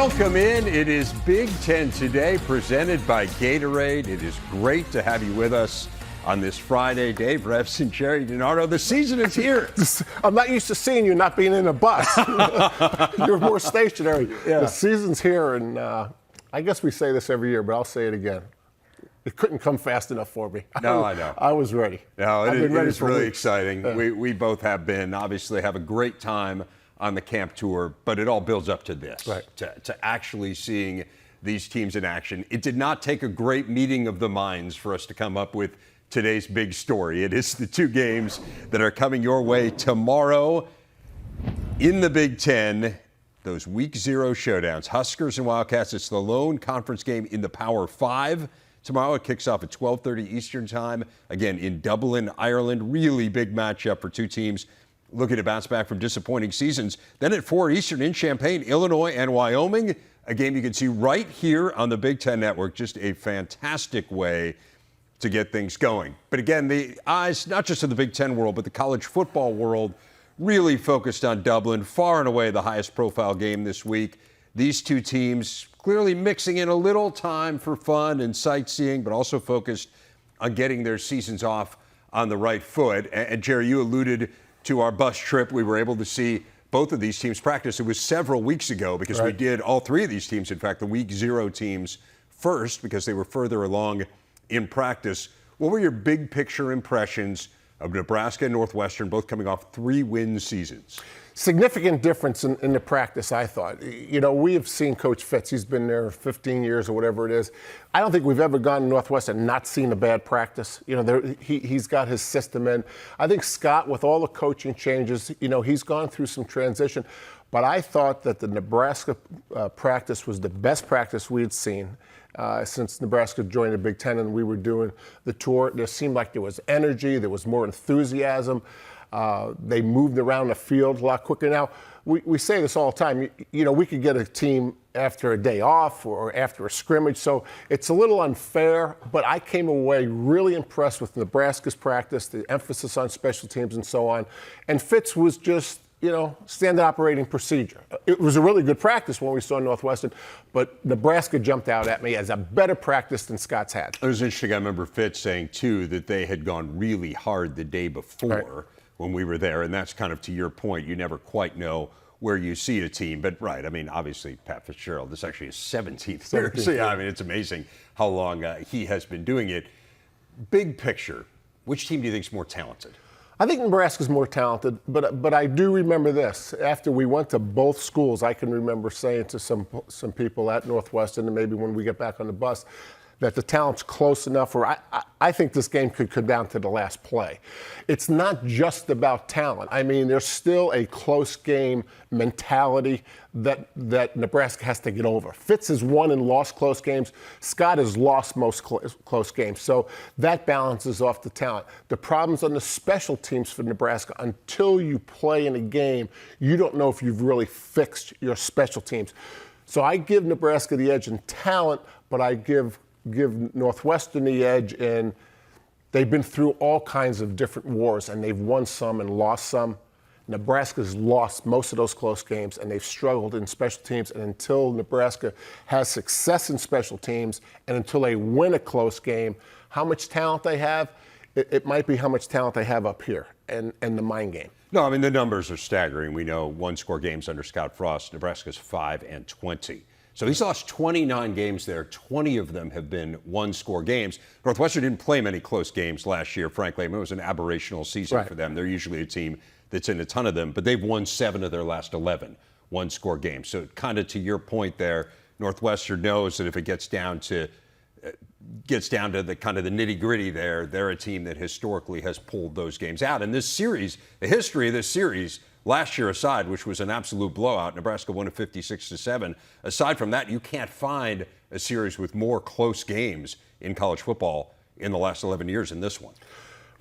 Welcome in. It is Big Ten Today, presented by Gatorade. It is great to have you with us on this Friday. Dave Revs and Jerry DiNardo, the season is here. I'm not used to seeing you not being in a bus. You're more stationary. Yeah. The season's here, and I guess we say this every year, but I'll say it again. It couldn't come fast enough for me. No, I know. I was ready. No, it is really exciting. We both have been. Obviously, have a great time on the camp tour, but it all builds up to this, right, to actually seeing these teams in action. It did not take a great meeting of the minds for us to come up with today's big story. It is the two games that are coming your way tomorrow in the Big Ten, those Week 0 showdowns. Huskers and Wildcats, it's the lone conference game in the Power 5. Tomorrow it kicks off at 12:30 Eastern Time, again in Dublin, Ireland. Really big matchup for two teams looking to bounce back from disappointing seasons. Then at 4 Eastern in Champaign, Illinois and Wyoming, a game you can see right here on the Big Ten Network. Just a fantastic way to get things going. But again, the eyes, not just of the Big Ten world, but the college football world, really focused on Dublin. Far and away the highest profile game this week. These two teams clearly mixing in a little time for fun and sightseeing, but also focused on getting their seasons off on the right foot. And Jerry, you alluded to our bus trip. We were able to see both of these teams practice. It was several weeks ago because we did all three of these teams, in fact, the Week 0 teams first because they were further along in practice. What were your big picture impressions of Nebraska and Northwestern, both coming off 3-win seasons? Significant difference in the practice, I thought. You know, we have seen Coach Fitz. He's been there 15 years or whatever it is. I don't think we've ever gone to Northwestern and not seen a bad practice. You know, he's got his system in. I think Scott, with all the coaching changes, you know, he's gone through some transition. But I thought that the Nebraska practice was the best practice we had seen since Nebraska joined the Big Ten and we were doing the tour. There seemed like there was energy, there was more enthusiasm. They moved around the field a lot quicker. Now, we say this all the time. You know, we could get a team after a day off or after a scrimmage, so it's a little unfair, but I came away really impressed with Nebraska's practice, the emphasis on special teams and so on. And Fitz was just, you know, standard operating procedure. It was a really good practice when we saw Northwestern, but Nebraska jumped out at me as a better practice than Scott's had. It was interesting. I remember Fitz saying, too, that they had gone really hard the day before when we were there, and that's kind of to your point. You never quite know where you see a team, but I mean, obviously, Pat Fitzgerald, this actually is 17th year. So, yeah, I mean, it's amazing how long he has been doing it. Big picture, which team do you think is more talented? I think Nebraska's more talented, but I do remember this. After we went to both schools, I can remember saying to some people at Northwestern, and maybe when we get back on the bus, that the talent's close enough, or I think this game could come down to the last play. It's not just about talent. I mean, there's still a close game mentality that Nebraska has to get over. Fitz has won and lost close games. Scott has lost most close games. So that balances off the talent. The problem's on the special teams for Nebraska. Until you play in a game, you don't know if you've really fixed your special teams. So I give Nebraska the edge in talent, but I give Northwestern the edge, and they've been through all kinds of different wars, and they've won some and lost some. Nebraska's lost most of those close games, and they've struggled in special teams. And until Nebraska has success in special teams, and until they win a close game, how much talent they have, it might be how much talent they have up here and the mind game. No, I mean, the numbers are staggering. We know one-score games under Scott Frost. Nebraska's 5-20. So he's lost 29 games there. 20 of them have been one-score games. Northwestern didn't play many close games last year, frankly. I mean, it was an aberrational season for them. They're usually a team that's in a ton of them, but they've won 7 of their last 11 one-score games. So kind of to your point there, Northwestern knows that if it gets down to the kind of the nitty-gritty there, they're a team that historically has pulled those games out. And this series, the history of this series, last year aside, which was an absolute blowout, Nebraska won it 56-7. Aside from that, you can't find a series with more close games in college football in the last 11 years than this one.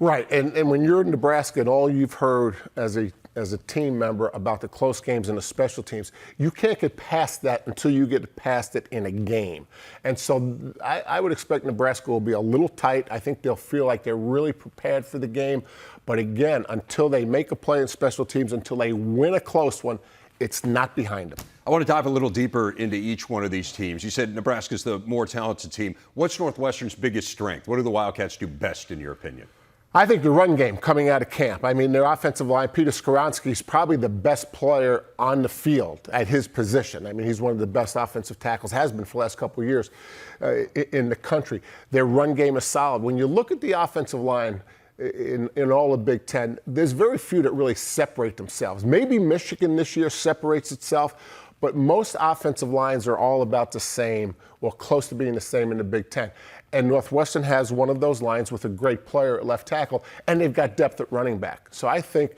Right, and when you're in Nebraska and all you've heard as a team member about the close games and the special teams, you can't get past that until you get past it in a game. And so I would expect Nebraska will be a little tight. I think they'll feel like they're really prepared for the game. But again, until they make a play in special teams, until they win a close one, It's not behind them. I want to dive a little deeper into each one of these teams. You said Nebraska's the more talented team. What's Northwestern's biggest strength? What do the Wildcats do best, in your opinion? I think the run game coming out of camp. I mean, their offensive line, Peter Skoronski is probably the best player on the field at his position. I mean, he's one of the best offensive tackles, has been for the last couple of years in the country. Their run game is solid. When you look at the offensive line in all of Big Ten, there's very few that really separate themselves. Maybe Michigan this year separates itself, but most offensive lines are all about the same or close to being the same in the Big Ten. And Northwestern has one of those lines with a great player at left tackle, and they've got depth at running back. So I think,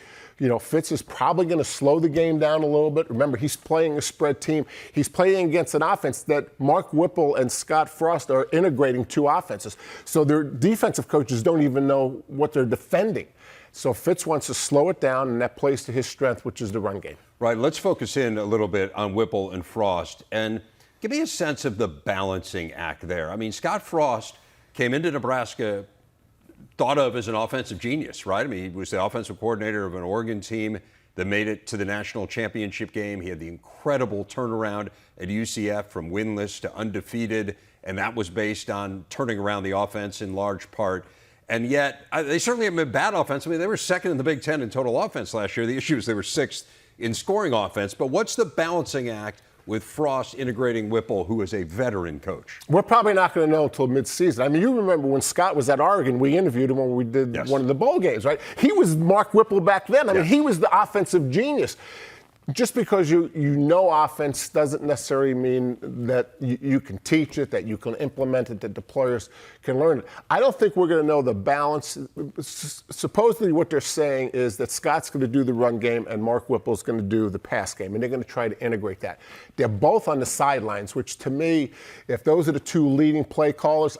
Fitz is probably going to slow the game down a little bit. Remember, he's playing a spread team. He's playing against an offense that Mark Whipple and Scott Frost are integrating two offenses. So their defensive coaches don't even know what they're defending. So Fitz wants to slow it down, and that plays to his strength, which is the run game. Right. Let's focus in a little bit on Whipple and Frost. And give me a sense of the balancing act there. I mean, Scott Frost came into Nebraska thought of as an offensive genius, right? I mean, he was the offensive coordinator of an Oregon team that made it to the national championship game. He had the incredible turnaround at UCF from winless to undefeated, and that was based on turning around the offense in large part. And yet, they certainly haven't been bad offense. I mean, they were second in the Big Ten in total offense last year. The issue is they were sixth in scoring offense. But what's the balancing act with Frost integrating Whipple, who is a veteran coach? We're probably not going to know until midseason. I mean, you remember when Scott was at Oregon, we interviewed him when we did one of the bowl games, right? He was Mark Whipple back then. I mean, he was the offensive genius. Just because you know offense doesn't necessarily mean that you can teach it, that you can implement it, that the players can learn it. I don't think we're going to know the balance. Supposedly what they're saying is that Scott's going to do the run game and Mark Whipple's going to do the pass game, and they're going to try to integrate that. They're both on the sidelines, which to me, if those are the two leading play callers,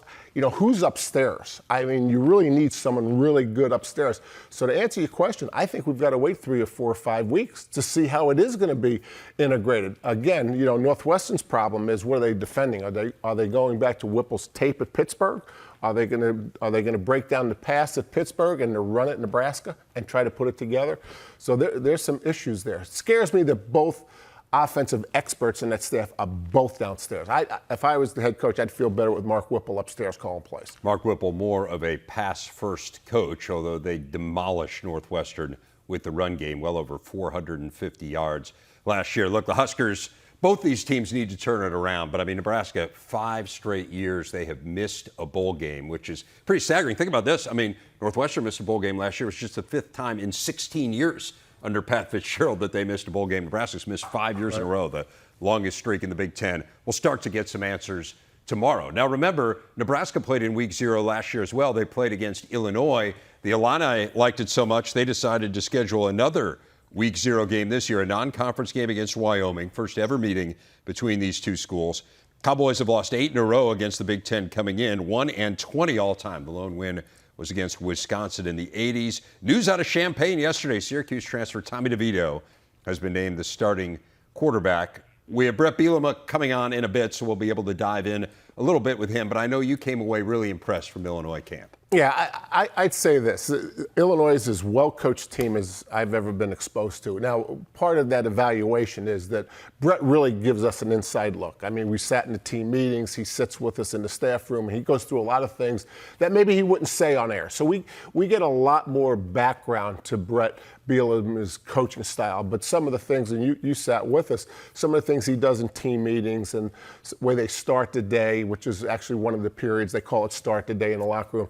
who's upstairs? I mean, you really need someone really good upstairs. So to answer your question, I think we've got to wait 3 or 4 or 5 weeks to see how it is going to be integrated. Again, Northwestern's problem is, what are they defending? Are they going back to Whipple's tape at Pittsburgh? Are they going to break down the pass at Pittsburgh and to run it at Nebraska and try to put it together? So there's some issues there. It scares me that both offensive experts in that staff are both downstairs. If I was the head coach, I'd feel better with Mark Whipple upstairs calling plays. Mark Whipple, more of a pass-first coach, although they demolished Northwestern with the run game, well over 450 yards last year. Look, the Huskers, both these teams need to turn it around, but I mean, Nebraska, 5 straight years they have missed a bowl game, which is pretty staggering. Think about this. I mean, Northwestern missed a bowl game last year. It was just the 5th time in 16 years under Pat Fitzgerald that they missed a bowl game. Nebraska's missed 5 years in a row, the longest streak in the Big Ten. We'll start to get some answers tomorrow. Now remember, Nebraska played in week 0 last year as well. They played against Illinois. The Illini liked it so much they decided to schedule another week 0 game this year, a non-conference game against Wyoming, first ever meeting between these two schools. Cowboys have lost 8 in a row against the Big Ten coming in, 1-20 all time. The lone win was against Wisconsin in the 80s. News out of Champaign yesterday, Syracuse transfer Tommy DeVito has been named the starting quarterback. We have Bret Bielema coming on in a bit, so we'll be able to dive in a little bit with him, but I know you came away really impressed from Illinois camp. Yeah, I'd say this. Illinois is as well-coached team as I've ever been exposed to. Now, part of that evaluation is that Bret really gives us an inside look. I mean, we sat in the team meetings. He sits with us in the staff room. And he goes through a lot of things that maybe he wouldn't say on air. So we get a lot more background to Bret Bielema's coaching style. But some of the things, and you sat with us, some of the things he does in team meetings and where they start the day, which is actually one of the periods, they call it start the day in the locker room.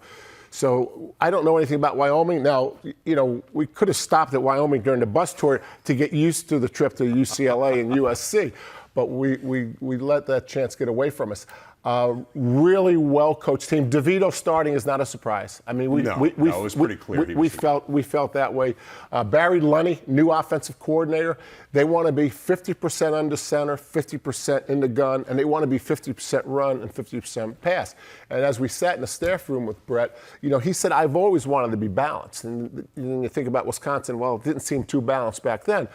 So I don't know anything about Wyoming. Now, we could have stopped at Wyoming during the bus tour to get used to the trip to UCLA and USC, but we let that chance get away from us. Really well-coached team. DeVito starting is not a surprise. I mean, it was pretty clear. We felt that way. Barry Lunny, new offensive coordinator. They want to be 50% under center, 50% in the gun, and they want to be 50% run and 50% pass. And as we sat in the staff room with Bret, he said, I've always wanted to be balanced. And you think about Wisconsin, well, it didn't seem too balanced back then.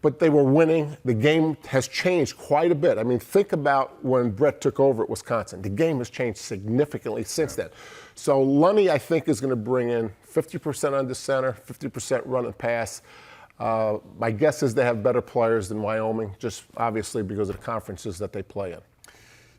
But they were winning. The game has changed quite a bit. I mean, think about when Bret took over at Wisconsin. The game has changed significantly since then. So Lunny, I think, is going to bring in 50% under center, 50% run and pass. My guess is they have better players than Wyoming, just obviously because of the conferences that they play in.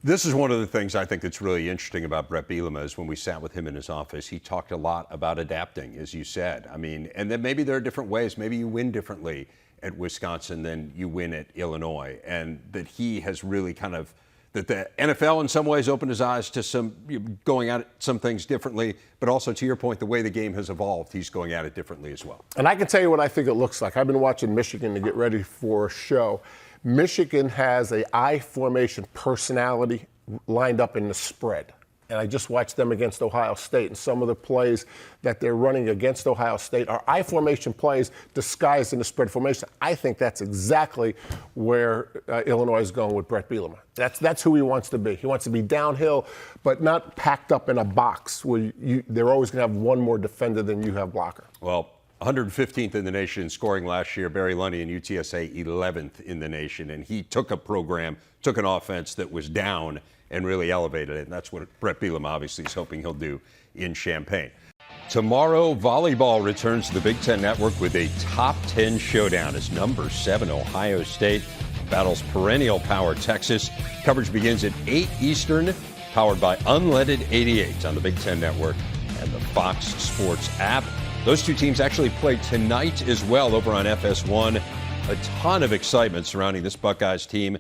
This is one of the things I think that's really interesting about Bret Bielema is when we sat with him in his office, he talked a lot about adapting, as you said. I mean, and then maybe there are different ways. Maybe you win differently at Wisconsin than you win at Illinois. And that he has really that the NFL in some ways opened his eyes to some going at some things differently, but also to your point, the way the game has evolved, he's going at it differently as well. And I can tell you what I think it looks like. I've been watching Michigan to get ready for a show. Michigan has a I formation personality lined up in the spread. And I just watched them against Ohio State, and some of the plays that they're running against Ohio State are I formation plays disguised in the spread formation. I think that's exactly where Illinois is going with Bret Bielema. That's who he wants to be. He wants to be downhill, but not packed up in a box where they're always going to have one more defender than you have blocker. Well, 115th in the nation in scoring last year. Barry Lundy and UTSA 11th in the nation, and he took a program, took an offense that was down and really elevated it. And that's what Bret Bielema obviously is hoping he'll do in Champaign. Tomorrow, volleyball returns to the Big Ten Network with a top 10 showdown as number 7 Ohio State battles perennial power Texas. Coverage begins at 8 Eastern, powered by Unleaded 88 on the Big Ten Network and the Fox Sports app. Those two teams actually play tonight as well over on FS1. A ton of excitement surrounding this Buckeyes team.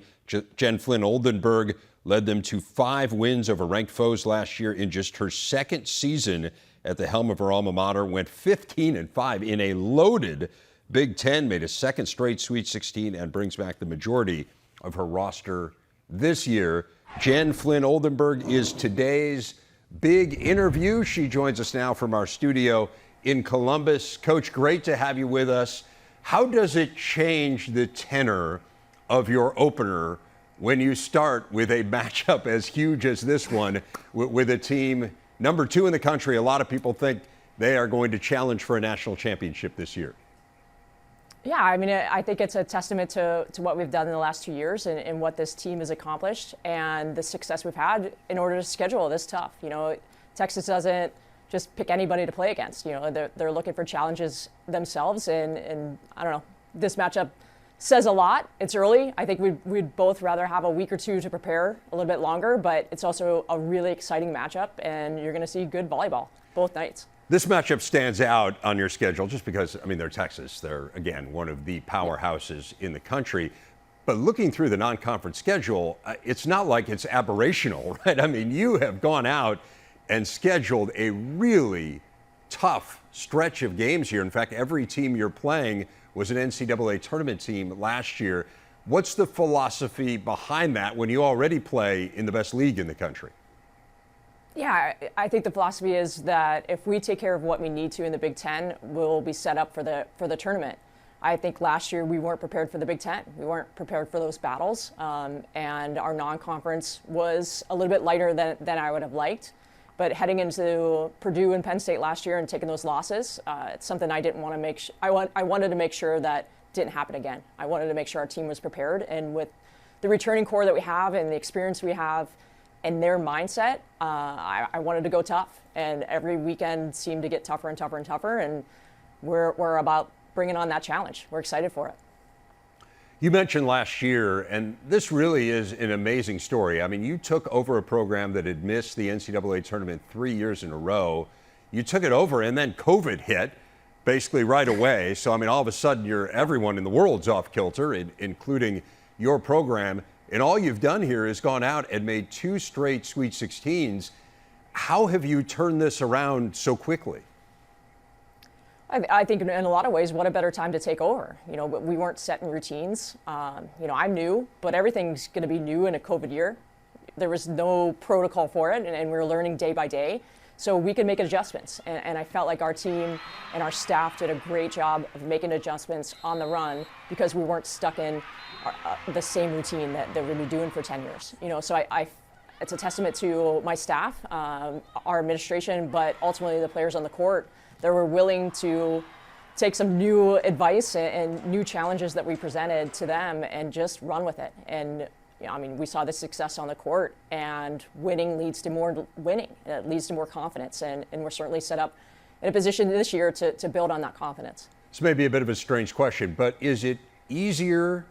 Jen Flynn Oldenburg led them to 5 wins over ranked foes last year in just her second season at the helm of her alma mater. Went 15-5 in a loaded Big Ten, made a second straight Sweet 16, and brings back the majority of her roster this year. Jen Flynn Oldenburg is today's big interview. She joins us now from our studio in Columbus. Coach, great to have you with us. How does it change the tenor of your opener when you start with a matchup as huge as this one with a team number 2 in the country? A lot of people think they are going to challenge for a national championship this year. Yeah, I mean, I think it's a testament to what we've done in the last 2 years and what this team has accomplished and the success we've had in order to schedule this tough. You know, Texas doesn't just pick anybody to play against. You know, they're looking for challenges themselves, and I don't know, this matchup says a lot. It's early. I think we'd both rather have a week or two to prepare a little bit longer, but it's also a really exciting matchup, and you're going to see good volleyball both nights. This matchup stands out on your schedule just because, I mean, they're Texas. They're, again, one of the powerhouses in the country. But looking through the non-conference schedule, it's not like it's aberrational, right? I mean, you have gone out and scheduled a really tough stretch of games here. In fact, every team you're playing was an NCAA tournament team last year. What's the philosophy behind that when you already play in the best league in the country? Yeah, I think the philosophy is that if we take care of what we need to in the Big Ten, we'll be set up for the tournament. I think last year we weren't prepared for the Big Ten. We weren't prepared for those battles, and our non-conference was a little bit lighter than I would have liked. But heading into Purdue and Penn State last year and taking those losses, it's something I didn't want to make. I wanted to make sure that didn't happen again. I wanted to make sure our team was prepared, and with the returning core that we have and the experience we have and their mindset, I wanted to go tough. And every weekend seemed to get tougher and tougher and tougher, and we're about bringing on that challenge. We're excited for it. You mentioned last year, and this really is an amazing story. I mean, you took over a program that had missed the NCAA tournament 3 years in a row. You took it over, and then COVID hit basically right away. So, I mean, all of a sudden, everyone in the world's off kilter, including your program. And all you've done here is gone out and made 2 straight Sweet 16s. How have you turned this around so quickly? I think in a lot of ways, what a better time to take over. You know, we weren't setting routines. You know, I'm new, but everything's going to be new in a COVID year. There was no protocol for it, and we're learning day by day. So we could make adjustments. And I felt like our team and our staff did a great job of making adjustments on the run because we weren't stuck in the same routine that we've been doing for 10 years. You know, so it's a testament to my staff, our administration, but ultimately the players on the court that were willing to take some new advice and new challenges that we presented to them and just run with it. And you know, I mean, we saw the success on the court, and winning leads to more winning. It leads to more confidence, and we're certainly set up in a position this year to build on that confidence. This may be a bit of a strange question, but is it easier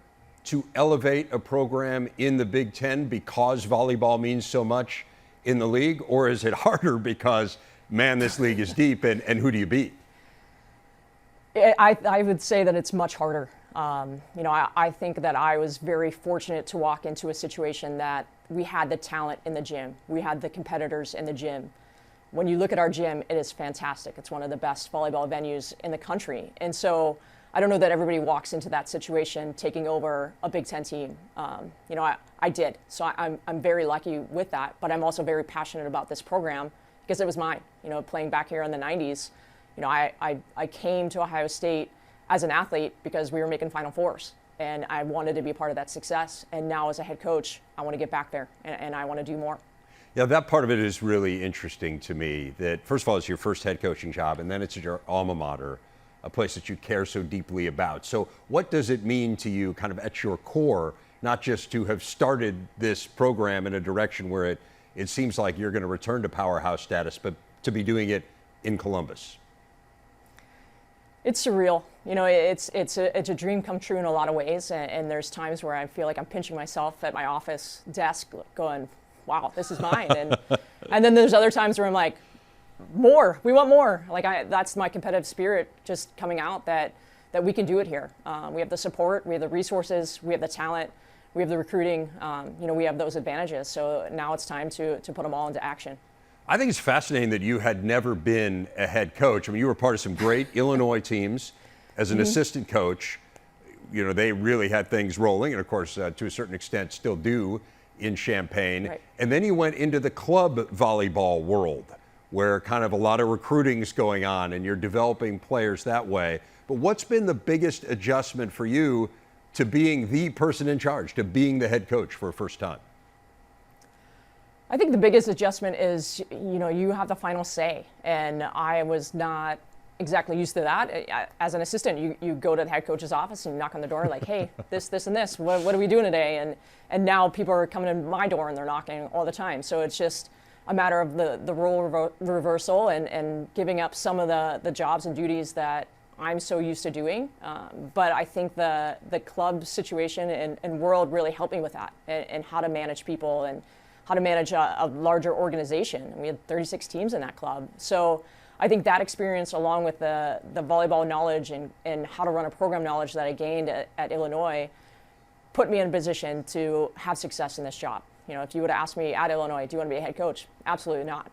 to elevate a program in the Big Ten because volleyball means so much in the league, or is it harder because, man, this league is deep, and who do you beat? I would say that it's much harder. I think that I was very fortunate to walk into a situation that we had the talent in the gym. We had the competitors in the gym. When you look at our gym, it is fantastic. It's one of the best volleyball venues in the country. And so I don't know that everybody walks into that situation taking over a Big Ten team. I did. So I'm very lucky with that, but I'm also very passionate about this program because it was mine. Playing back here in the 90s, I came to Ohio State as an athlete because we were making Final Fours, and I wanted to be a part of that success. And now as a head coach, I want to get back there, and I want to do more. Yeah, that part of it is really interesting to me, that first of all, it's your first head coaching job, and then it's your alma mater, a place that you care so deeply about. So what does it mean to you kind of at your core, not just to have started this program in a direction where it seems like you're going to return to powerhouse status, but to be doing it in Columbus? It's surreal. It's a dream come true in a lot of ways, and there's times where I feel like I'm pinching myself at my office desk going, wow, this is mine. And then there's other times where I'm like, more, we want more. That's my competitive spirit just coming out that we can do it here. We have the support, we have the resources, we have the talent, we have the recruiting, we have those advantages. So now it's time to put them all into action. I think it's fascinating that you had never been a head coach. I mean, you were part of some great Illinois teams as an assistant coach. They really had things rolling, and of course, to a certain extent, still do in Champaign. Right. And then you went into the club volleyball world, where kind of a lot of recruiting is going on, and you're developing players that way. But what's been the biggest adjustment for you to being the person in charge, to being the head coach for a first time? I think the biggest adjustment is, you have the final say, and I was not exactly used to that. As an assistant, you go to the head coach's office and you knock on the door like, hey, this, and this, what are we doing today? And now people are coming to my door and they're knocking all the time. So it's just a matter of the role reversal and giving up some of the jobs and duties that I'm so used to doing. But I think the club situation and world really helped me with that, and how to manage people and how to manage a larger organization. We had 36 teams in that club. So I think that experience, along with the volleyball knowledge and how to run a program knowledge that I gained at Illinois, put me in a position to have success in this job. If you would have asked me at Illinois, do you want to be a head coach? Absolutely not.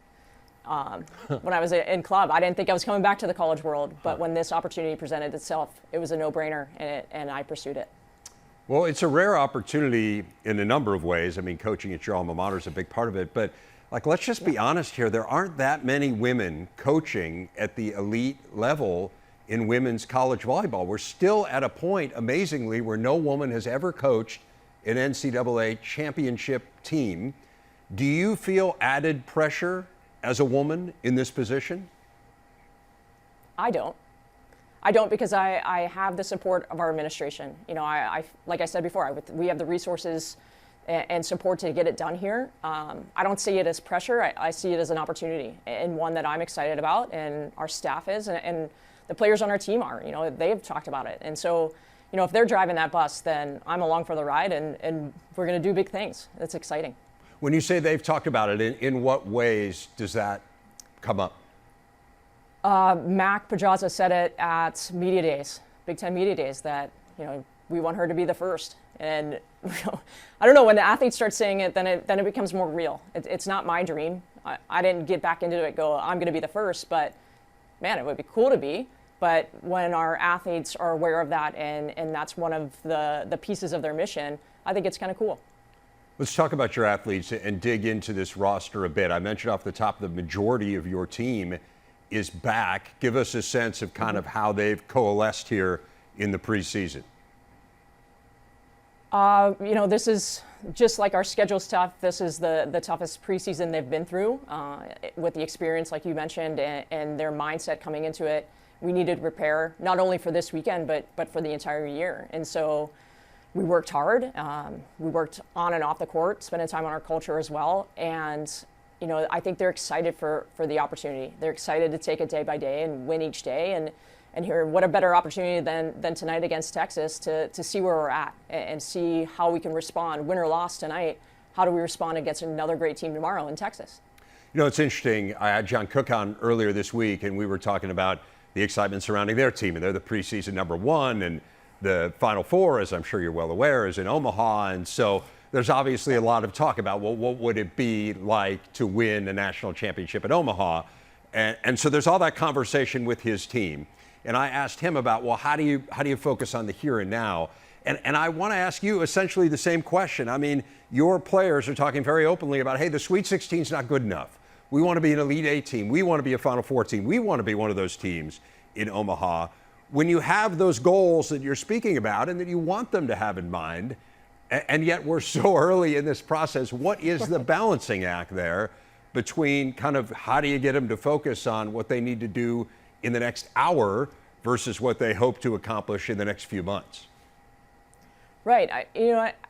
When I was in club, I didn't think I was coming back to the college world, but when this opportunity presented itself, it was a no-brainer, and I pursued it. Well, it's a rare opportunity in a number of ways. I mean, coaching at your alma mater is a big part of it. But, let's just be honest here. There aren't that many women coaching at the elite level in women's college volleyball. We're still at a point, amazingly, where no woman has ever coached an NCAA championship team. Do you feel added pressure as a woman in this position? I don't, because I have the support of our administration. I like I said before, we have the resources and support to get it done here. I don't see it as pressure. I see it as an opportunity, and one that I'm excited about, and our staff is, and the players on our team are. They've talked about it. And so, if they're driving that bus, then I'm along for the ride, and we're going to do big things. It's exciting. When you say they've talked about it, in what ways does that come up? Mac Pedraza said it at media days, Big Ten media days, that we want her to be the first. And I don't know, when the athletes start saying it, then it becomes more real. It's not my dream. I didn't get back into it, I'm going to be the first, but man, it would be cool to be. But when our athletes are aware of that, and that's one of the pieces of their mission, I think it's kind of cool. Let's talk about your athletes and dig into this roster a bit. I mentioned off the top, the majority of your team is back. Give us a sense of kind of how they've coalesced here in the preseason. This is just like our schedule's tough. This is the toughest preseason they've been through, with the experience, like you mentioned, and their mindset coming into it. We needed repair, not only for this weekend, but for the entire year. And so we worked hard. We worked on and off the court, spending time on our culture as well. And I think they're excited for the opportunity. They're excited to take it day by day and win each day. And here, what a better opportunity than tonight against Texas to see where we're at and see how we can respond, win or loss tonight. How do we respond against another great team tomorrow in Texas? You know, it's interesting. I had John Cook on earlier this week, and we were talking about the excitement surrounding their team, and they're the preseason #1, and the Final Four, as I'm sure you're well aware, is in Omaha, and so there's obviously a lot of talk about, well, what would it be like to win a national championship at Omaha? And so there's all that conversation with his team. And I asked him about, well, how do you focus on the here and now? And I want to ask you essentially the same question. I mean, your players are talking very openly about, hey, the Sweet 16 is not good enough. We want to be an Elite Eight team. We want to be a Final Four team. We want to be one of those teams in Omaha. When you have those goals that you're speaking about and that you want them to have in mind, and yet we're so early in this process, what is the balancing act there between kind of how do you get them to focus on what they need to do in the next hour versus what they hope to accomplish in the next few months? Right.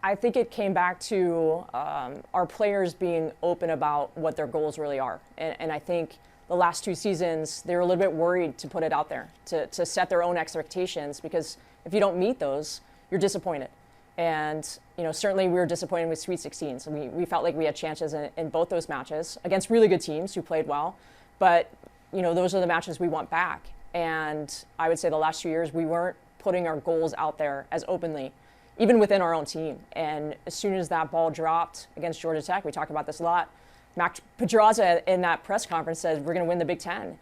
I think it came back to our players being open about what their goals really are. And I think the last 2 seasons, they were a little bit worried to put it out there, to set their own expectations, because if you don't meet those, you're disappointed. And, certainly we were disappointed with Sweet 16s. We felt like we had chances in both those matches against really good teams who played well. But, those are the matches we want back. And I would say the last 2 years, we weren't putting our goals out there as openly, even within our own team. And as soon as that ball dropped against Georgia Tech, we talk about this a lot, Mac Pedraza in that press conference said, we're going to win the Big Ten.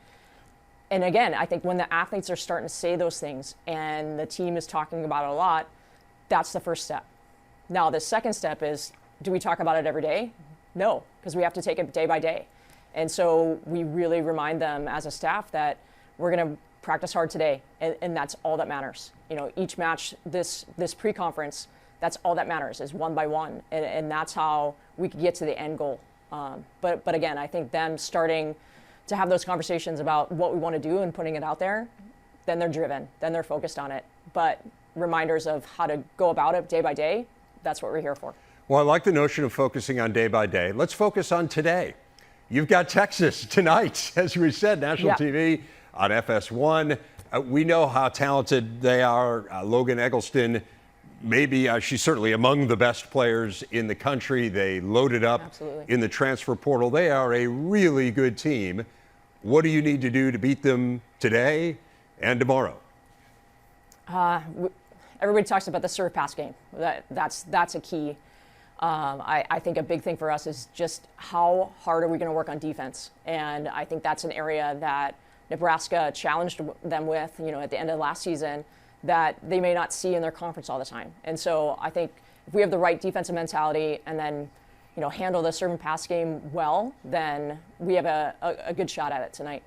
And again, I think when the athletes are starting to say those things and the team is talking about it a lot, that's the first step. Now, the second step is, do we talk about it every day? No, because we have to take it day by day. And so we really remind them as a staff that we're going to practice hard today, and that's all that matters. Each match, this pre-conference, that's all that matters, is one by one, and that's how we could get to the end goal. But again, I think them starting to have those conversations about what we want to do and putting it out there, then they're driven, then they're focused on it. But reminders of how to go about it day by day, that's what we're here for. Well, I like the notion of focusing on day by day. Let's focus on today. You've got Texas tonight, as we said, national TV on FS1. We know how talented they are. Logan Eggleston, maybe she's certainly among the best players in the country. They loaded up in the transfer portal. They are a really good team. What do you need to do to beat them today and tomorrow? Everybody talks about the serve pass game. That's a key. I think a big thing for us is just how hard are we going to work on defense? And I think that's an area that Nebraska challenged them with, at the end of last season, that they may not see in their conference all the time. And so I think if we have the right defensive mentality and then, handle the serve and pass game well, then we have a good shot at it tonight.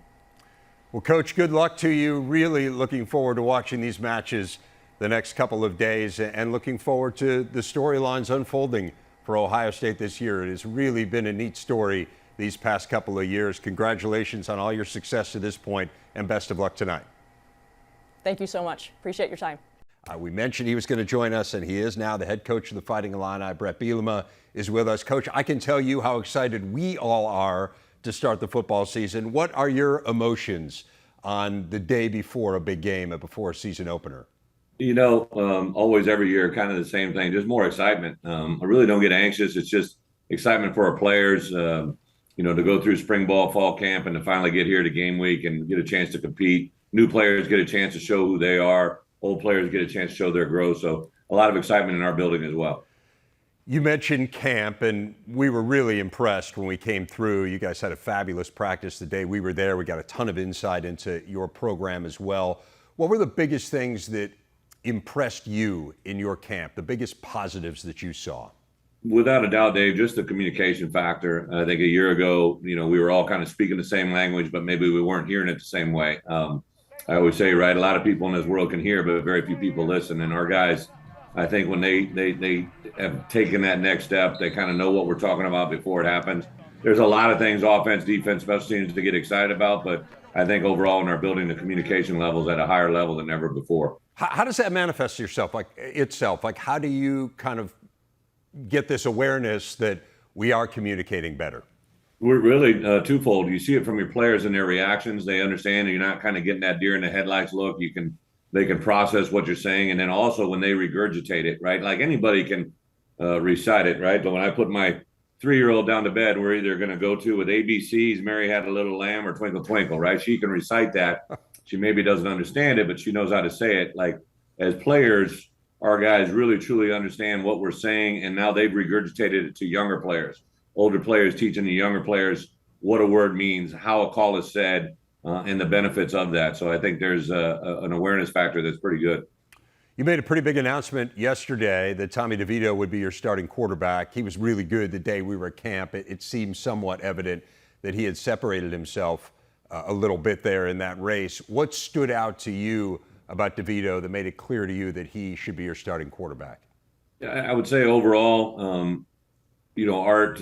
Well, Coach, good luck to you. Really looking forward to watching these matches the next couple of days and looking forward to the storylines unfolding for Ohio State this year. It has really been a neat story these past couple of years. Congratulations on all your success to this point, and best of luck tonight. Thank you so much. Appreciate your time. We mentioned he was going to join us, and he is now. The head coach of the Fighting Illini, Bret Bielema, is with us. Coach, I can tell you how excited we all are to start the football season. What are your emotions on the day before a big game, before a season opener? Always every year, kind of the same thing, just more excitement. I really don't get anxious. It's just excitement for our players, to go through spring ball, fall camp, and to finally get here to game week and get a chance to compete. New players get a chance to show who they are. Old players get a chance to show their growth. So a lot of excitement in our building as well. You mentioned camp, and we were really impressed when we came through. You guys had a fabulous practice the day we were there. We got a ton of insight into your program as well. What were the biggest things that impressed you in your camp, the biggest positives that you saw? Without a doubt, Dave, just the communication factor. I think a year ago, we were all kind of speaking the same language, but maybe we weren't hearing it the same way. I always say, right, a lot of people in this world can hear, but very few people listen. And our guys, I think when they have taken that next step, they kind of know what we're talking about before it happens. There's a lot of things, offense, defense, special teams, to get excited about, but I think overall in our building, the communication level is at a higher level than ever before. How does that manifest itself? Like how do you kind of get this awareness that we are communicating better? We're really twofold. You see it from your players and their reactions. They understand you're not kind of getting that deer in the headlights look. They can process what you're saying, and then also when they regurgitate it, right? Like anybody can recite it, right? But when I put my 3-year-old down to bed, we're either going to go to with ABCs, Mary Had a Little Lamb, or Twinkle Twinkle, right? She can recite that. She maybe doesn't understand it, but she knows how to say it. Like as players, our guys really truly understand what we're saying, and now they've regurgitated it to younger players. Older players teaching the younger players what a word means, how a call is said, and the benefits of that. So I think there's an awareness factor that's pretty good. You made a pretty big announcement yesterday that Tommy DeVito would be your starting quarterback. He was really good the day we were at camp. It seemed somewhat evident that he had separated himself a little bit there in that race. What stood out to you about DeVito that made it clear to you that he should be your starting quarterback? I would say overall, Art,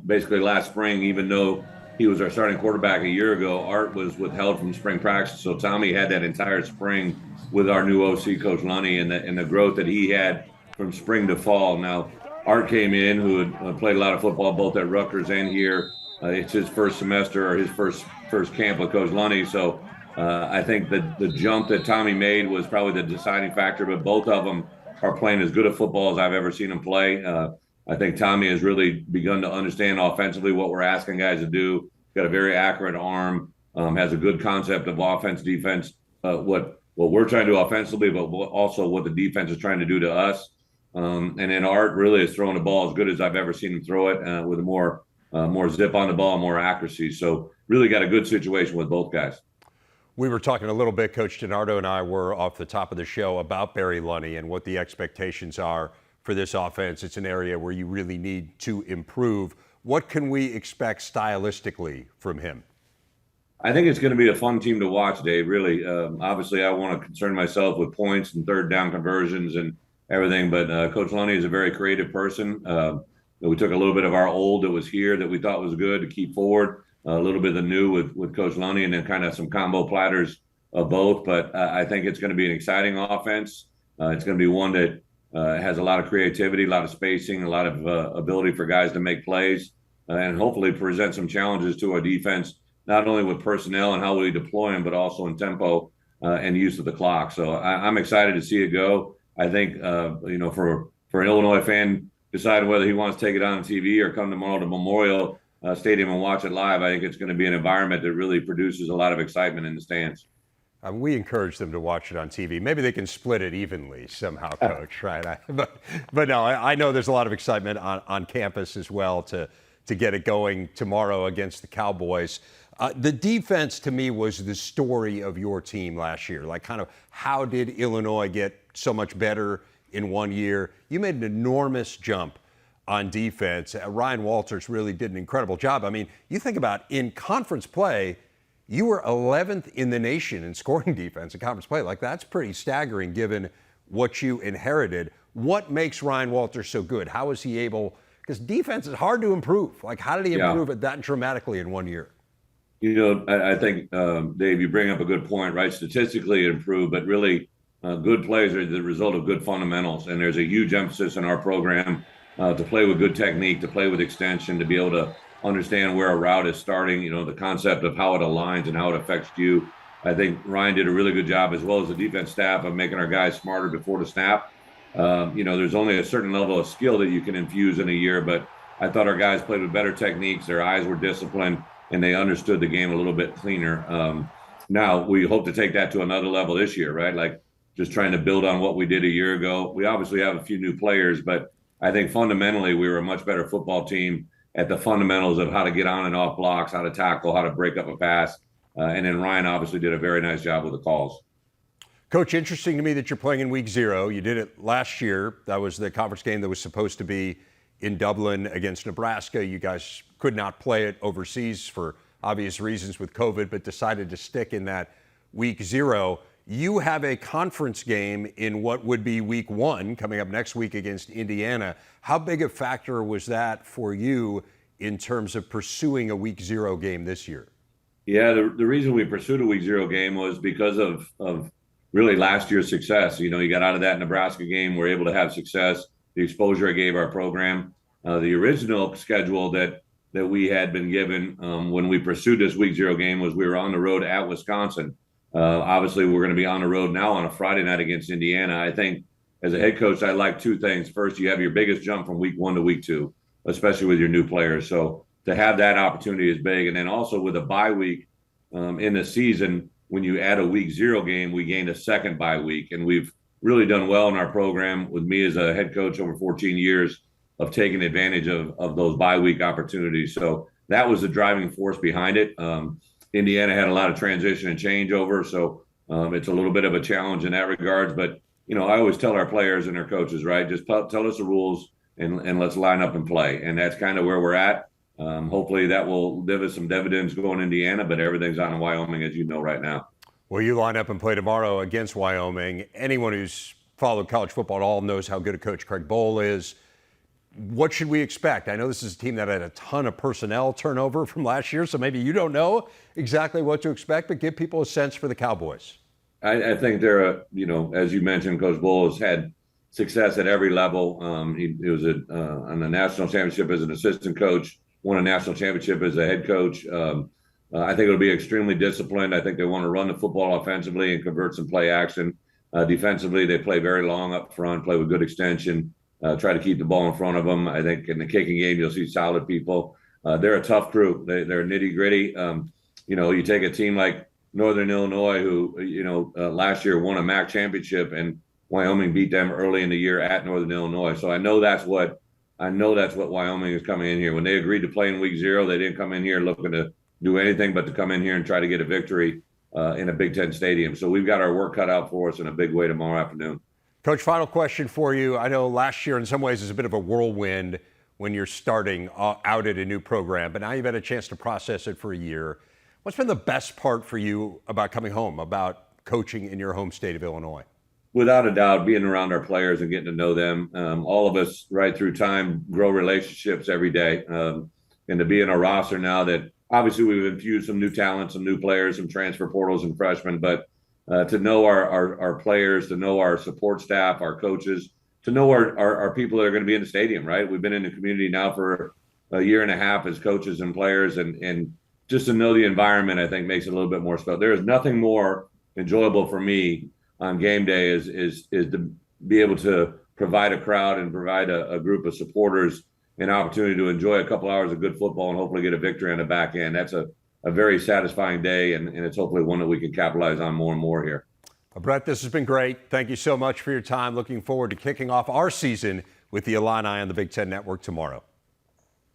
basically last spring, even though he was our starting quarterback a year ago, Art was withheld from spring practice. So Tommy had that entire spring with our new OC, Coach Lunny, and the growth that he had from spring to fall. Now, Art came in, who had played a lot of football both at Rutgers and here. It's his first semester or his first camp with Coach Lunny. So I think that the jump that Tommy made was probably the deciding factor, but both of them are playing as good a football as I've ever seen them play. I think Tommy has really begun to understand offensively what we're asking guys to do. Got a very accurate arm, has a good concept of offense, defense, what we're trying to do offensively, but also what the defense is trying to do to us. And then Art really is throwing the ball as good as I've ever seen him throw it, with more zip on the ball, more accuracy. So really got a good situation with both guys. We were talking a little bit, Coach DiNardo and I were off the top of the show about Barry Lunney and what the expectations are for this offense. It's an area where you really need to improve. What can we expect stylistically from him? I think it's going to be a fun team to watch, Dave. Really, obviously, I want to concern myself with points and third down conversions and everything. But Coach Lunney is a very creative person. We took a little bit of our old that was here that we thought was good to keep forward, a little bit of the new with Coach Lunney, and then kind of some combo platters of both. But I think it's going to be an exciting offense. It's going to be one that has a lot of creativity, a lot of spacing, a lot of ability for guys to make plays, and hopefully present some challenges to our defense, not only with personnel and how we deploy them, but also in tempo and use of the clock. So I'm excited to see it go. I think, for an Illinois fan deciding whether he wants to take it on TV or come tomorrow to Memorial Stadium and watch it live, I think it's going to be an environment that really produces a lot of excitement in the stands. We encourage them to watch it on TV. Maybe they can split it evenly somehow, Coach, right? But no, I know there's a lot of excitement on campus as well to get it going tomorrow against the Cowboys. The defense, to me, was the story of your team last year. Like, kind of, how did Illinois get so much better in 1 year? You made an enormous jump on defense. Ryan Walters really did an incredible job. I mean, you think about in conference play, you were 11th in the nation in scoring defense in conference play. Like, that's pretty staggering given what you inherited. What makes Ryan Walters so good? How is he able, because defense is hard to improve. Like, how did he improve it that dramatically in 1 year? I think, Dave, you bring up a good point, right? Statistically, it improved, but really good plays are the result of good fundamentals. And there's a huge emphasis in our program to play with good technique, to play with extension, to be able to understand where a route is starting, the concept of how it aligns and how it affects you. I think Ryan did a really good job, as well as the defense staff, of making our guys smarter before the snap. There's only a certain level of skill that you can infuse in a year, but I thought our guys played with better techniques. Their eyes were disciplined, and they understood the game a little bit cleaner. Now, we hope to take that to another level this year, right? Like, just trying to build on what we did a year ago. We obviously have a few new players, but I think fundamentally we were a much better football team at the fundamentals of how to get on and off blocks, how to tackle, how to break up a pass. And then Ryan obviously did a very nice job with the calls. Coach, interesting to me that you're playing in week 0. You did it last year. That was the conference game that was supposed to be in Dublin against Nebraska. You guys could not play it overseas for obvious reasons with COVID, but decided to stick in that week 0. You have a conference game in what would be week 1 coming up next week against Indiana. How big a factor was that for you in terms of pursuing a week 0 game this year? Yeah, the reason we pursued a week 0 game was because of really last year's success. You got out of that Nebraska game, we're able to have success, the exposure it gave our program. The original schedule that that we had been given when we pursued this week 0 game was we were on the road at Wisconsin. Obviously, we're going to be on the road now on a Friday night against Indiana. I think as a head coach, I like two things. First, you have your biggest jump from week 1 to week 2, especially with your new players. So to have that opportunity is big. And then also with a bye week in the season, when you add a week 0 game, we gained a second bye week. And we've really done well in our program with me as a head coach over 14 years of taking advantage of those bye week opportunities. So that was the driving force behind it. Indiana had a lot of transition and changeover, so it's a little bit of a challenge in that regards. But, I always tell our players and their coaches, right, just tell us the rules and let's line up and play. And that's kind of where we're at. Hopefully that will give us some dividends going Indiana, but everything's on in Wyoming, as you know, right now. Well, you line up and play tomorrow against Wyoming. Anyone who's followed college football at all knows how good a coach Craig Bohl is. What should we expect? I know this is a team that had a ton of personnel turnover from last year, so maybe you don't know exactly what to expect, but give people a sense for the Cowboys. I think they're, as you mentioned, Coach Bohl has had success at every level. He was on the national championship as an assistant coach, won a national championship as a head coach. I think it'll be extremely disciplined. I think they want to run the football offensively and convert some play action. Defensively, they play very long up front, play with good extension. Try to keep the ball in front of them. I think in the kicking game, you'll see solid people. They're a tough crew. They're nitty gritty. You take a team like Northern Illinois, who, last year won a MAC championship, and Wyoming beat them early in the year at Northern Illinois. So I know that's what Wyoming is coming in here. When they agreed to play in week 0, they didn't come in here looking to do anything but to come in here and try to get a victory in a Big Ten stadium. So we've got our work cut out for us in a big way tomorrow afternoon. Coach, final question for you. I know last year in some ways is a bit of a whirlwind when you're starting out at a new program, but now you've had a chance to process it for a year. What's been the best part for you about coming home, about coaching in your home state of Illinois? Without a doubt, being around our players and getting to know them. All of us right through time grow relationships every day. And to be in a roster now that obviously we've infused some new talent, some new players, some transfer portals and freshmen, but to know our players, to know our support staff, our coaches, to know our people that are going to be in the stadium, right? We've been in the community now for a year and a half as coaches and players, and just to know the environment, I think, makes it a little bit more special. There is nothing more enjoyable for me on game day is to be able to provide a crowd and provide a group of supporters an opportunity to enjoy a couple hours of good football and hopefully get a victory on the back end. That's a very satisfying day, and it's hopefully one that we can capitalize on more and more here. Brett, this has been great. Thank you so much for your time. Looking forward to kicking off our season with the Illini on the Big Ten Network tomorrow.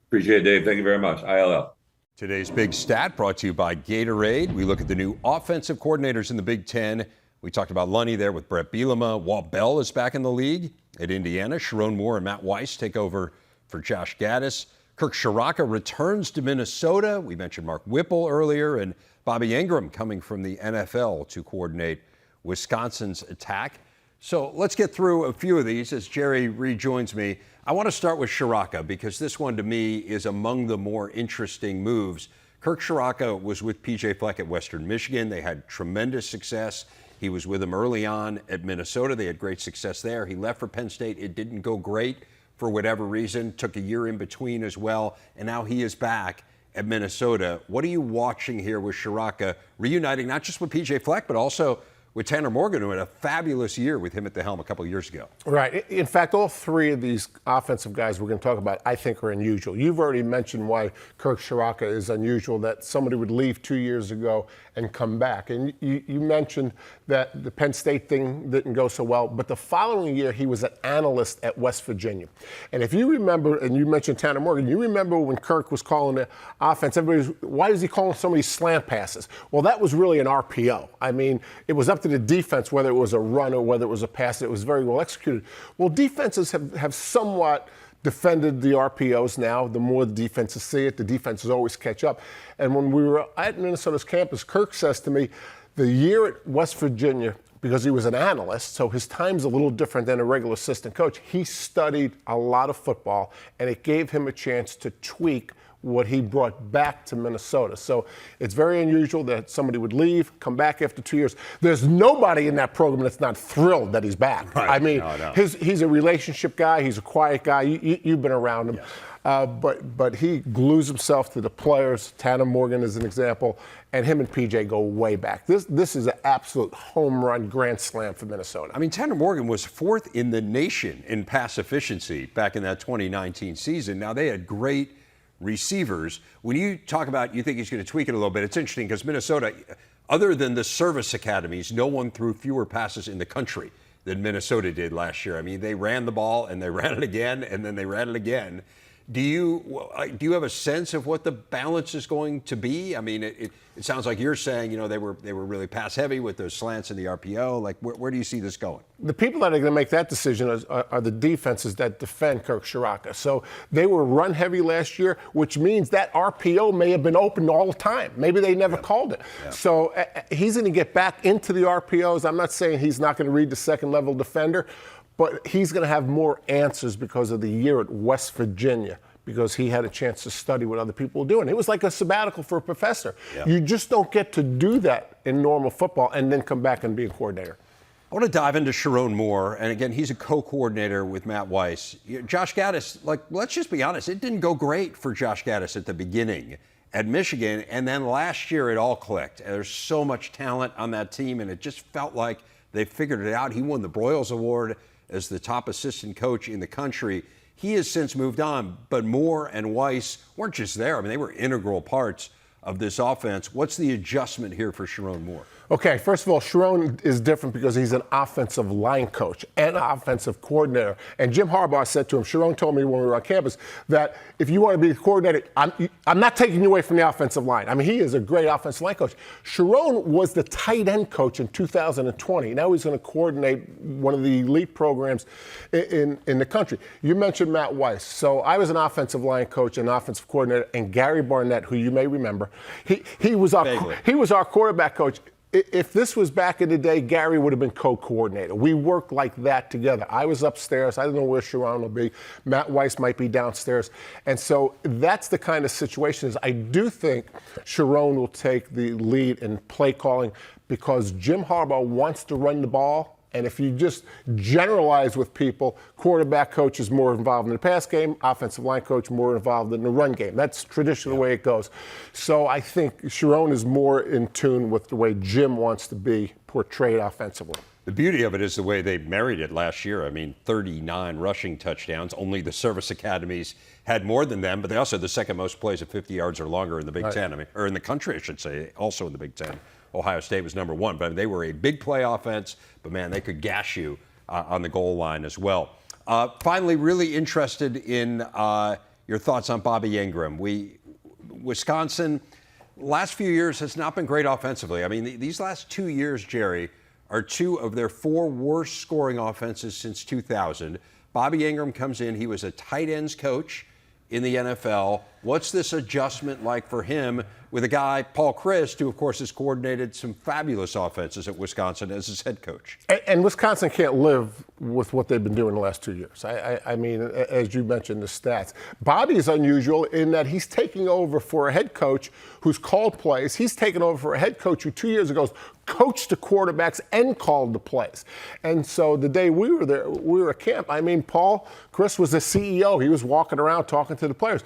Appreciate it, Dave. Thank you very much. ILL. Today's Big Stat brought to you by Gatorade. We look at the new offensive coordinators in the Big Ten. We talked about Lunny there with Bret Bielema. Walt Bell is back in the league at Indiana. Sharon Moore and Matt Weiss take over for Josh Gaddis. Kirk Ciarrocca returns to Minnesota. We mentioned Mark Whipple earlier, and Bobby Ingram coming from the NFL to coordinate Wisconsin's attack. So let's get through a few of these as Jerry rejoins me. I want to start with Ciarrocca because this one to me is among the more interesting moves. Kirk Ciarrocca was with P.J. Fleck at Western Michigan. They had tremendous success. He was with him early on at Minnesota. They had great success there. He left for Penn State. It didn't go great for whatever reason, took a year in between as well, and now he is back at Minnesota. What are you watching here with Ciarrocca reuniting not just with P.J. Fleck, but also with Tanner Morgan, who had a fabulous year with him at the helm a couple of years ago? Right. In fact, all three of these offensive guys we're going to talk about, I think, are unusual. You've already mentioned why Kirk Ciarrocca is unusual, that somebody would leave 2 years ago and come back. And you mentioned that the Penn State thing didn't go so well, but the following year he was an analyst at West Virginia. And if you remember, and you mentioned Tanner Morgan, you remember when Kirk was calling the offense, everybody's, why is he calling so many slant passes? Well, that was really an RPO. I mean, it was up to the defense whether it was a run or whether it was a pass. It was very well executed. Well, defenses have somewhat defended the RPOs now. The more the defenses see it, the defenses always catch up. And when we were at Minnesota's campus, Kirk says to me, the year at West Virginia, because he was an analyst, so his time's a little different than a regular assistant coach, he studied a lot of football, and it gave him a chance to tweak what he brought back to Minnesota. So it's very unusual that somebody would leave, come back after 2 years. There's nobody in that program that's not thrilled that he's back. Right. I mean, No. he's a relationship guy. He's a quiet guy. You've been around him. But he glues himself to the players. Tanner Morgan is an example, and him and PJ go way back. This is an absolute home run grand slam for Minnesota. I mean, Tanner Morgan was 4th in the nation in pass efficiency back in that 2019 season. Now, they had great receivers. When you talk about you think he's going to tweak it a little bit, it's interesting because Minnesota, other than the service academies, no one threw fewer passes in the country than Minnesota did last year. I mean, they ran the ball and they ran it again and then they ran it again. Do you have a sense of what the balance is going to be? I mean, it sounds like you're saying, they were really pass heavy with those slants in the RPO. Like, where do you see this going? The people that are going to make that decision are the defenses that defend Kirk Ciarrocca. So they were run heavy last year, which means that RPO may have been open all the time. Maybe they never called it. Yeah. So he's going to get back into the RPOs. I'm not saying he's not going to read the second level defender, but he's going to have more answers because of the year at West Virginia, because he had a chance to study what other people were doing. It was like a sabbatical for a professor. Yeah. You just don't get to do that in normal football and then come back and be a coordinator. I want to dive into Sharon Moore, and again, he's a co-coordinator with Matt Weiss. Josh Gaddis, let's just be honest, it didn't go great for Josh Gaddis at the beginning at Michigan, and then last year it all clicked. There's so much talent on that team, and it just felt like they figured it out. He won the Broyles Award as the top assistant coach in the country. He has since moved on, but Moore and Weiss weren't just there. I mean, they were integral parts of this offense. What's the adjustment here for Sharon Moore? Okay, first of all, Sharon is different because he's an offensive line coach and offensive coordinator. And Jim Harbaugh said to him, Sharon told me when we were on campus, that if you want to be the coordinator, I'm not taking you away from the offensive line. I mean, he is a great offensive line coach. Sharon was the tight end coach in 2020. Now he's going to coordinate one of the elite programs in the country. You mentioned Matt Weiss. So I was an offensive line coach and offensive coordinator, and Gary Barnett, who you may remember, he was our quarterback coach. If this was back in the day, Gary would have been co-coordinator. We worked like that together. I was upstairs. I don't know where Sharon will be. Matt Weiss might be downstairs. And so that's the kind of situation. I do think Sharon will take the lead in play calling because Jim Harbaugh wants to run the ball. And if you just generalize with people, quarterback coach is more involved in the pass game, offensive line coach more involved in the run game. That's traditionally the way it goes. So I think Sharon is more in tune with the way Jim wants to be portrayed offensively. The beauty of it is the way they married it last year. I mean, 39 rushing touchdowns. Only the service academies had more than them, but they also had the second most plays at 50 yards or longer in the Big Ten. I mean, or in the country, I should say, also in the Big Ten. Ohio State was number one, but they were a big play offense, but man, they could gash you on the goal line as well. Finally, really interested in your thoughts on Bobby Ingram. Wisconsin, last few years has not been great offensively. I mean, these last 2 years, Jerry, are 2 of their 4 worst scoring offenses since 2000. Bobby Ingram comes in. He was a tight ends coach in the NFL. What's this adjustment like for him with a guy, Paul Chryst, who, of course, has coordinated some fabulous offenses at Wisconsin as his head coach? And Wisconsin can't live with what they've been doing the last 2 years. I mean, as you mentioned, the stats. Bobby is unusual in that he's taking over for a head coach who's called plays. He's taken over for a head coach who 2 years ago coached the quarterbacks and called the plays. And so the day we were there, we were at camp. I mean, Paul Chryst was the CEO. He was walking around talking to the players.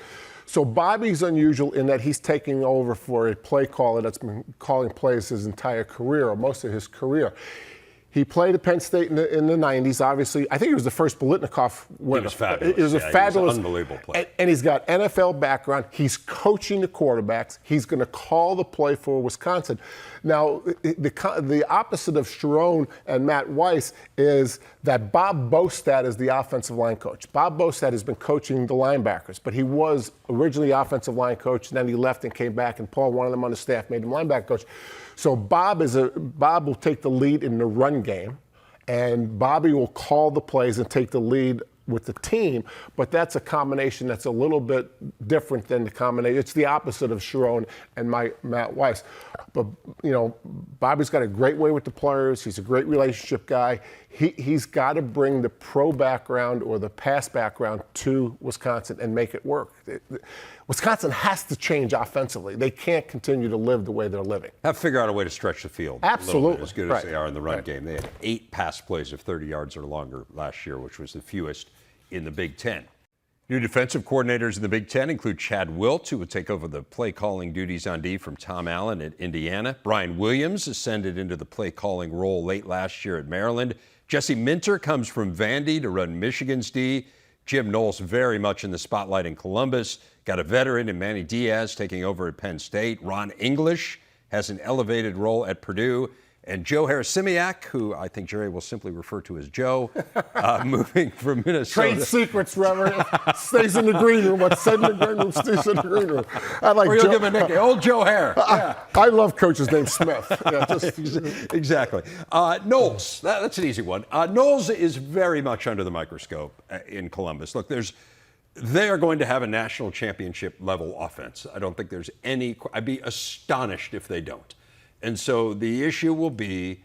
So Bobby's unusual in that he's taking over for a play caller that's been calling plays his entire career, or most of his career. He played at Penn State in the 90s, obviously. I think he was the first Biletnikoff winner. He was fabulous. It was a fabulous, unbelievable play. And he's got NFL background. He's coaching the quarterbacks. He's going to call the play for Wisconsin. Now, the opposite of Sharon and Matt Weiss is that Bob Bostad is the offensive line coach. Bob Bostad has been coaching the linebackers, but he was originally offensive line coach, and then he left and came back, and Paul wanted him on the staff, made him linebacker coach. So Bob will take the lead in the run game, and Bobby will call the plays and take the lead with the team, but that's a combination that's a little bit different than the combination. It's the opposite of Sharon and Matt Weiss. But, Bobby's got a great way with the players. He's a great relationship guy. He's got to bring the pro background or the pass background to Wisconsin and make it work. Wisconsin has to change offensively. They can't continue to live the way they're living. Have to figure out a way to stretch the field. Absolutely. As good as they are in the run game. They had 8 pass plays of 30 yards or longer last year, which was the fewest in the Big Ten. New defensive coordinators in the Big Ten include Chad Wilt, who will take over the play calling duties on D from Tom Allen at Indiana. Brian Williams ascended into the play calling role late last year at Maryland. Jesse Minter comes from Vandy to run Michigan's D. Jim Knowles very much in the spotlight in Columbus. Got a veteran in Manny Diaz taking over at Penn State. Ron English has an elevated role at Purdue. And Joe Harasimiak, who I think Jerry will simply refer to as Joe, moving from Minnesota. Trade secrets, Reverend. Stays in the green room. What's said in the green room stays in the green room. I like or you'll give him a nickname. Old Joe Hare. Yeah. I love coaches named Smith. Yeah, exactly. Knowles, that's an easy one. Knowles is very much under the microscope in Columbus. Look, they are going to have a national championship level offense. I don't think there's any, I'd be astonished if they don't. And so the issue will be,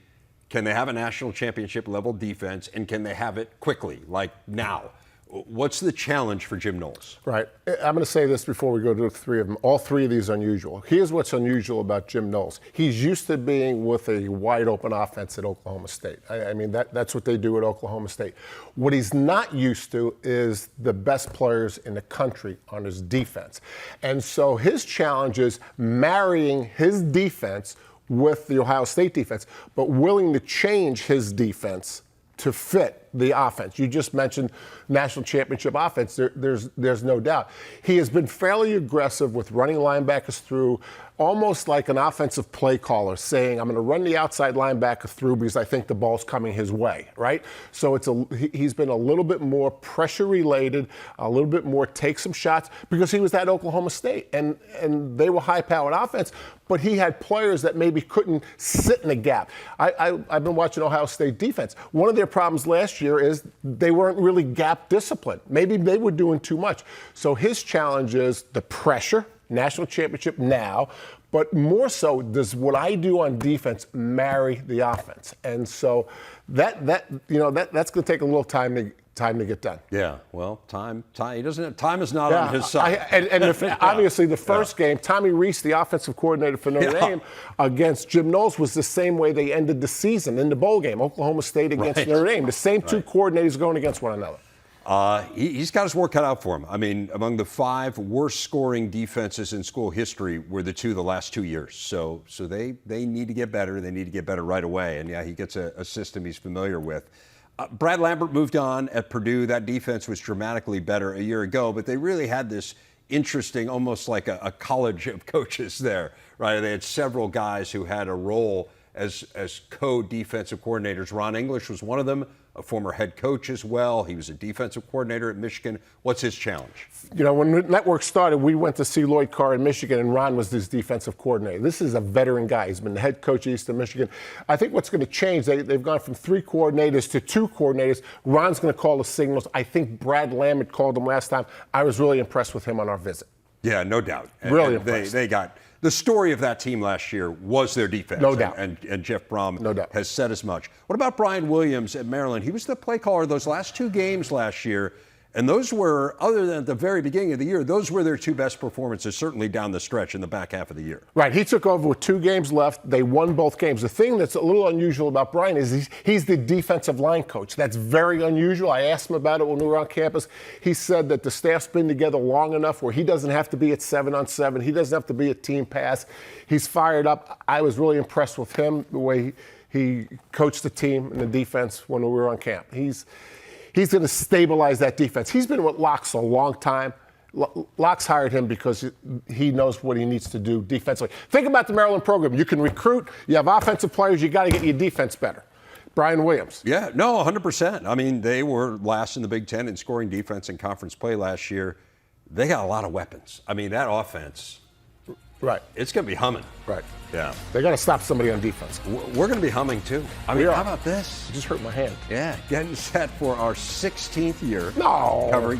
can they have a national championship level defense, and can they have it quickly, like now? What's the challenge for Jim Knowles? Right. I'm going to say this before we go to the three of them. All three of these are unusual. Here's what's unusual about Jim Knowles. He's used to being with a wide open offense at Oklahoma State. I mean, that's what they do at Oklahoma State. What he's not used to is the best players in the country on his defense. And so his challenge is marrying his defense with the Ohio State defense, but willing to change his defense to fit the offense. You just mentioned national championship offense. There's no doubt. He has been fairly aggressive with running linebackers through, almost like an offensive play caller, saying, I'm going to run the outside linebacker through because I think the ball's coming his way, right? So he's been a little bit more pressure related, a little bit more take some shots, because he was at Oklahoma State, and they were high-powered offense, but he had players that maybe couldn't sit in the gap. I've been watching Ohio State defense. One of their problems last year is they weren't really gap disciplined. Maybe they were doing too much. So his challenge is the pressure, national championship now, but more so, does what I do on defense marry the offense? And so that's going to take a little time to get done. Yeah, well, time is not on his side. Obviously, the first game, Tommy Rees, the offensive coordinator for Notre Dame, against Jim Knowles was the same way they ended the season in the bowl game, Oklahoma State against Notre Dame. The same two coordinators going against one another. He's got his work cut out for him. I mean, among the 5 worst scoring defenses in school history were the last 2 years. So they need to get better. They need to get better right away. And yeah, he gets a system he's familiar with. Brad Lambert moved on at Purdue. That defense was dramatically better a year ago, but they really had this interesting, almost like a college of coaches there, right? They had several guys who had a role as co-defensive coordinators. Ron English was one of them, a former head coach as well. He was a defensive coordinator at Michigan. What's his challenge? You know, when the network started, we went to see Lloyd Carr in Michigan, and Ron was his defensive coordinator. This is a veteran guy. He's been the head coach at Eastern Michigan. I think what's going to change, they've gone from 3 coordinators to 2 coordinators. Ron's going to call the signals. I think Brad Lambert called them last time. I was really impressed with him on our visit. Yeah, no doubt. Really impressed. They got the story of that team last year was their defense. No doubt. And Jeff Brom has said as much. What about Brian Williams at Maryland? He was the play caller those last 2 games last year. And those were, other than at the very beginning of the year, those were their 2 best performances, certainly down the stretch in the back half of the year. Right. He took over with 2 games left. They won both games. The thing that's a little unusual about Brian is he's the defensive line coach. That's very unusual. I asked him about it when we were on campus. He said that the staff's been together long enough where he doesn't have to be at 7-on-7. He doesn't have to be at team pass. He's fired up. I was really impressed with him, the way he coached the team and the defense when we were on camp. He's going to stabilize that defense. He's been with Locks a long time. Locks hired him because he knows what he needs to do defensively. Think about the Maryland program. You can recruit. You have offensive players. You got to get your defense better. Brian Williams. Yeah, no, 100%. I mean, they were last in the Big Ten in scoring defense in conference play last year. They got a lot of weapons. I mean, that offense, right? It's going to be humming. Right. Yeah. They got to stop somebody on defense. We're going to be humming, too. I mean, how about this? It just hurt my hand. Yeah, getting set for our 16th year. No. Covering,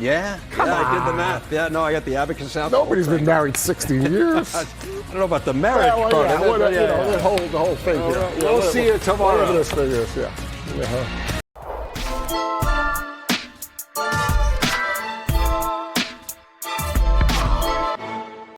Come on. I did the math. Yeah, no, I got the abacus out. Nobody's been married 16 years. I don't know about the marriage part. The whole thing. We'll see you tomorrow. Whatever this thing is, yeah.